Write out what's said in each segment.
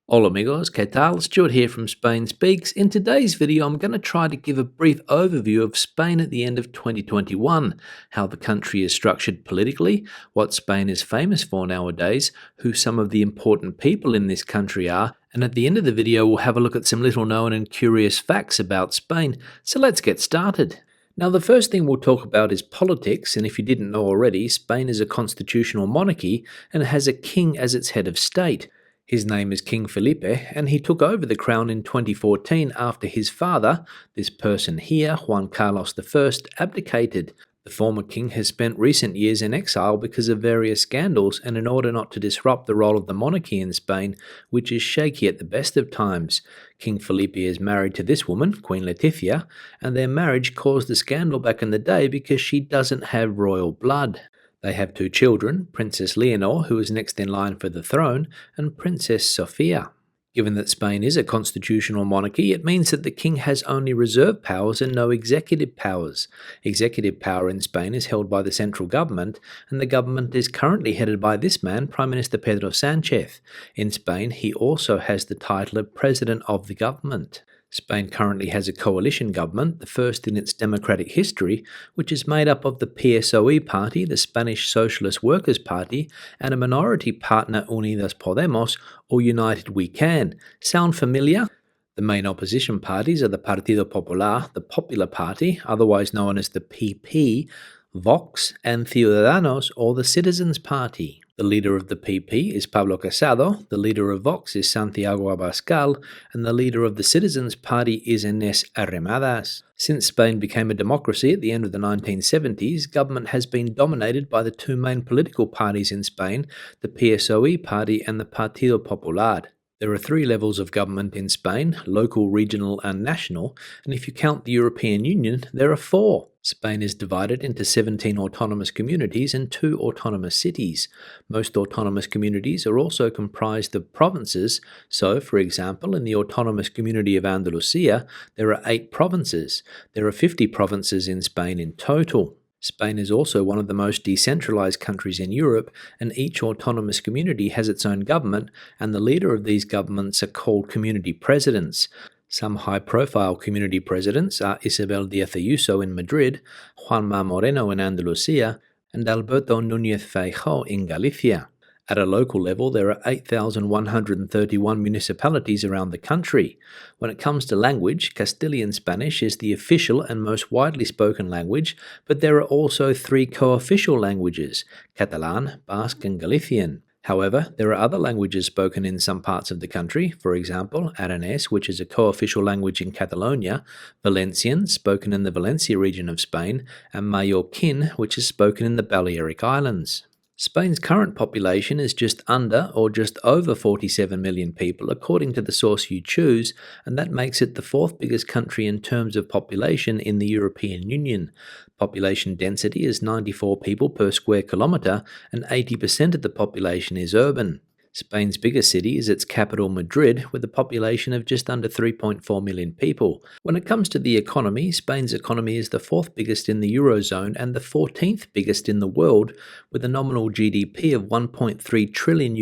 Hola amigos, ¿qué tal? Stuart here from Spain Speaks. In today's video, I'm going to try to give a brief overview of Spain at the end of 2021, how the country is structured politically, what Spain is famous for nowadays, who some of the important people in this country are, and at the end of the video, we'll have a look at some little known and curious facts about Spain. So let's get started. Now, the first thing we'll talk about is politics, and if you didn't know already, Spain is a constitutional monarchy and has a king as its head of state. His name is King Felipe, and he took over the crown in 2014 after his father, this person here, Juan Carlos I, abdicated. The former king has spent recent years in exile because of various scandals, and in order not to disrupt the role of the monarchy in Spain, which is shaky at the best of times. King Felipe is married to this woman, Queen Letizia, and their marriage caused a scandal back in the day because she doesn't have royal blood. They have two children, Princess Leonor, who is next in line for the throne, and Princess Sofia. Given that Spain is a constitutional monarchy, it means that the king has only reserve powers and no executive powers. Executive power in Spain is held by the central government, and the government is currently headed by this man, Prime Minister Pedro Sánchez. In Spain, he also has the title of President of the Government. Spain currently has a coalition government, the first in its democratic history, which is made up of the PSOE party, the Spanish Socialist Workers' Party, and a minority partner, Unidas Podemos, or United We Can. Sound familiar? The main opposition parties are the Partido Popular, the Popular Party, otherwise known as the PP, Vox, and Ciudadanos, or the Citizens' Party. The leader of the PP is Pablo Casado, the leader of Vox is Santiago Abascal, and the leader of the Citizens' Party is Inés Arrimadas. Since Spain became a democracy at the end of the 1970s, government has been dominated by the two main political parties in Spain, the PSOE party and the Partido Popular. There are three levels of government in Spain, local, regional and national, and if you count the European Union, there are four. Spain is divided into 17 autonomous communities and 2 autonomous cities. Most autonomous communities are also comprised of provinces, so, for example, in the autonomous community of Andalusia, there are 8 provinces. There are 50 provinces in Spain in total. Spain is also one of the most decentralized countries in Europe, and each autonomous community has its own government, and the leader of these governments are called community presidents. Some high-profile community presidents are Isabel Díaz Ayuso in Madrid, Juanma Moreno in Andalusia, and Alberto Núñez Feijóo in Galicia. At a local level, there are 8,131 municipalities around the country. When it comes to language, Castilian Spanish is the official and most widely spoken language, but there are also 3 co-official languages, Catalan, Basque and Galician. However, there are other languages spoken in some parts of the country, for example, Aranés, which is a co-official language in Catalonia, Valencian, spoken in the Valencia region of Spain, and Mallorquin, which is spoken in the Balearic Islands. Spain's current population is just under or just over 47 million people, according to the source you choose, and that makes it the 4th biggest country in terms of population in the European Union. Population density is 94 people per square kilometre, and 80% of the population is urban. Spain's biggest city is its capital, Madrid, with a population of just under 3.4 million people. When it comes to the economy, Spain's economy is the 4th biggest in the Eurozone and the 14th biggest in the world, with a nominal GDP of $1.3 trillion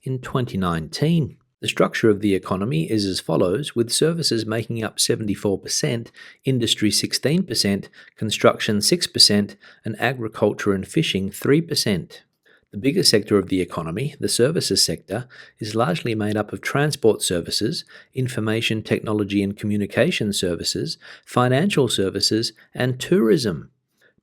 in 2019. The structure of the economy is as follows, with services making up 74%, industry 16%, construction 6%, and agriculture and fishing 3%. The biggest sector of the economy, the services sector, is largely made up of transport services, information technology and communication services, financial services, and tourism.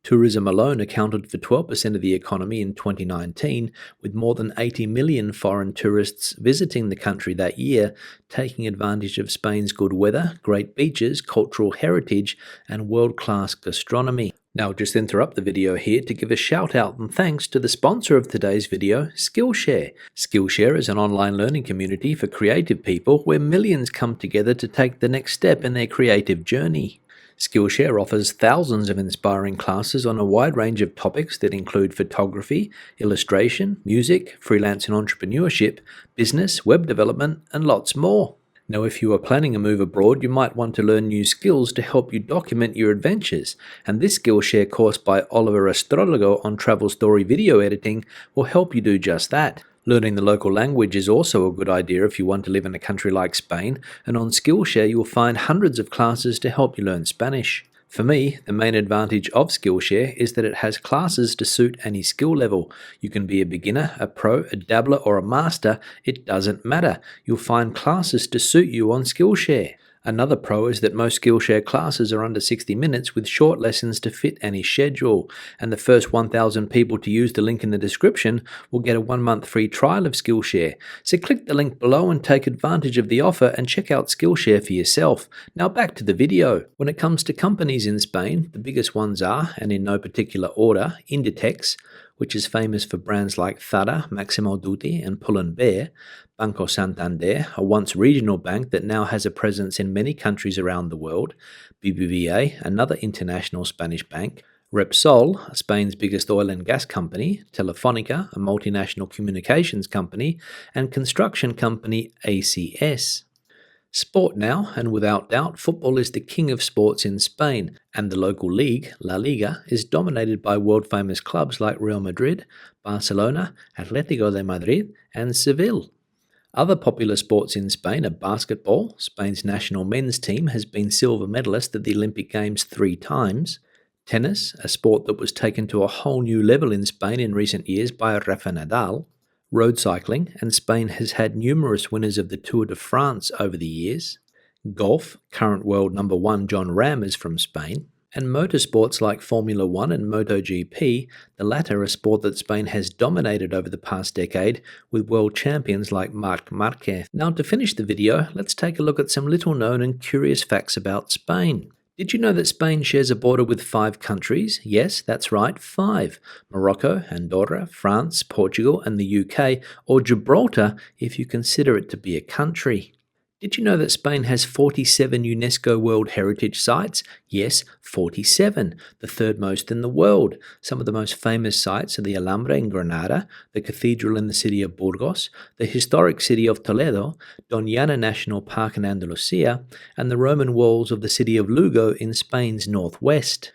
Tourism alone accounted for 12% of the economy in 2019, with more than 80 million foreign tourists visiting the country that year, taking advantage of Spain's good weather, great beaches, cultural heritage, and world-class gastronomy. Now I'll just interrupt the video here to give a shout out and thanks to the sponsor of today's video, Skillshare. Skillshare is an online learning community for creative people where millions come together to take the next step in their creative journey. Skillshare offers thousands of inspiring classes on a wide range of topics that include photography, illustration, music, freelance and entrepreneurship, business, web development, and lots more. Now, if you are planning a move abroad, you might want to learn new skills to help you document your adventures, and this Skillshare course by Oliver Astrologo on travel story video editing will help you do just that. Learning the local language is also a good idea if you want to live in a country like Spain, and on Skillshare you'll find hundreds of classes to help you learn Spanish. For me, the main advantage of Skillshare is that it has classes to suit any skill level. You can be a beginner, a pro, a dabbler, or a master, it doesn't matter. You'll find classes to suit you on Skillshare. Another pro is that most Skillshare classes are under 60 minutes with short lessons to fit any schedule, and the first 1,000 people to use the link in the description will get a 1-month free trial of Skillshare. So click the link below and take advantage of the offer and check out Skillshare for yourself. Now back to the video. When it comes to companies in Spain, the biggest ones are, and in no particular order, Inditex, which is famous for brands like Zara, Maximo Dutti, and Pull&Bear; Banco Santander, a once regional bank that now has a presence in many countries around the world; BBVA, another international Spanish bank; Repsol, Spain's biggest oil and gas company; Telefonica, a multinational communications company; and construction company ACS. Sport now, and without doubt, football is the king of sports in Spain, and the local league, La Liga, is dominated by world-famous clubs like Real Madrid, Barcelona, Atletico de Madrid, and Seville. Other popular sports in Spain are basketball. Spain's national men's team has been silver medalist at the Olympic Games 3 times. Tennis, a sport that was taken to a whole new level in Spain in recent years by Rafa Nadal. Road cycling, and Spain has had numerous winners of the Tour de France over the years. Golf, current world number 1 John Ram is from Spain. And motorsports like Formula 1 and MotoGP, the latter a sport that Spain has dominated over the past decade with world champions like Marc Marquez. Now to finish the video, let's take a look at some little known and curious facts about Spain. Did you know that Spain shares a border with 5 countries? Yes, that's right, 5. Morocco, Andorra, France, Portugal, and the UK, or Gibraltar if you consider it to be a country. Did you know that Spain has 47 UNESCO World Heritage Sites? Yes, 47, the third most in the world. Some of the most famous sites are the Alhambra in Granada, the cathedral in the city of Burgos, the historic city of Toledo, Doñana National Park in Andalusia, and the Roman walls of the city of Lugo in Spain's northwest.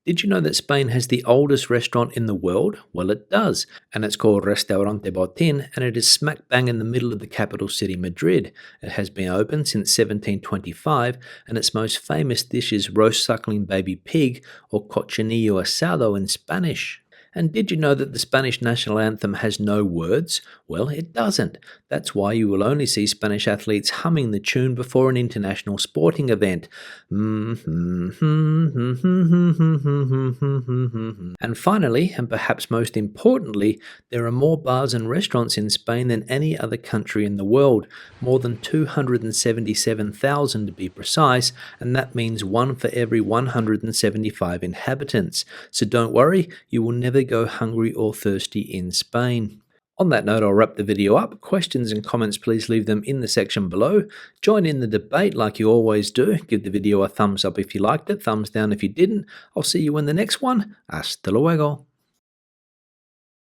Did you know that Spain has the oldest restaurant in the world? Well, it does, and it's called Restaurante Botín, and it is smack bang in the middle of the capital city, Madrid. It has been open since 1725, and its most famous dish is roast suckling baby pig, or cochinillo asado in Spanish. And did you know that the Spanish national anthem has no words? Well, it doesn't. That's why you will only see Spanish athletes humming the tune before an international sporting event. And finally, and perhaps most importantly, there are more bars and restaurants in Spain than any other country in the world, more than 277,000 to be precise, and that means 1 for every 175 inhabitants. So don't worry, you will never go hungry or thirsty in Spain. On that note, I'll wrap the video up. Questions and comments, please leave them in the section below. Join in the debate like you always do. Give the video a thumbs up if you liked it, thumbs down if you didn't. I'll see you in the next one. Hasta luego.